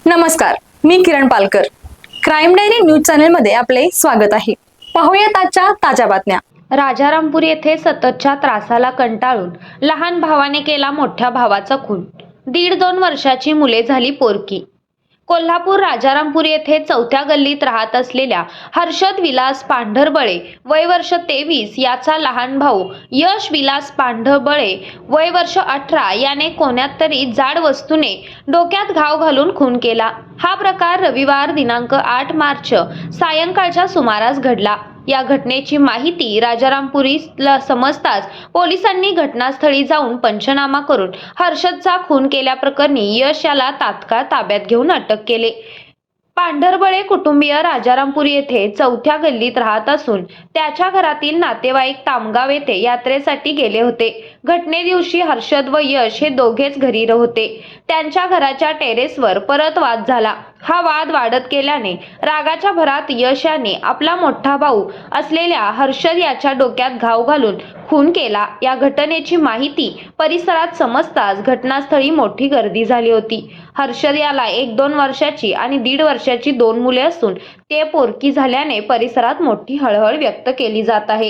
नमस्कार, मी किरण Palkar. Crime diary news चॅनलमध्ये आपले स्वागत आहे. पाहूयात आजच्या ताज्या बातम्या. राजारामपूर येथे सततच्या त्रासाला कंटाळून लहान भावाने केला मोठ्या भावाचा खून. 1.5-2 वर्षाची मुले झाली पोरकी. कोल्हापूर राजारामपूर येथे 4थ्या गल्लीत राहत असलेल्या हर्षद विलास पांढरबळे वय वर्ष 23 याचा लहान भाऊ यश विलास पांढरबळे वय वर्ष 18 याने कोण्यात तरी जाड वस्तूने डोक्यात घाव घालून खून केला. हा प्रकार रविवार दिनांक 8 मार्च सायंकाळच्या सुमारास घडला. या घटनेची माहिती राजारामपुरीला समजताच पोलिसांनी घटनास्थळी जाऊन पंचनामा करून हर्षदचा खून केल्याप्रकरणी यश याला तात्काळ ताब्यात घेऊन अटक केले. पांढरबळे कुटुंबीय राजारामपुरी येथे 4थ्या गल्लीत राहत असून त्याच्या घरातील नातेवाईक तामगाव येथे यात्रेसाठी गेले होते. घटने दिवशी हर्षद व यश हे दोघेच घरी होते. त्यांच्या घराच्या टेरेसवर परत वाद झाला. हा वाद वाढत गेल्याने रागाच्या भरात यश याने आपला मोठा भाऊ असलेल्या हर्षद याच्या डोक्यात घाव घालून खून केला. या घटनेची माहिती परिसरात समजताच घटनास्थळी मोठी गर्दी झाली होती. हर्षद याला 1-2 वर्षाची आणि 1.5 वर्षाची 2 मुले असून ते पोरकी झाल्याने परिसरात मोठी हळहळ व्यक्त केली जात आहे.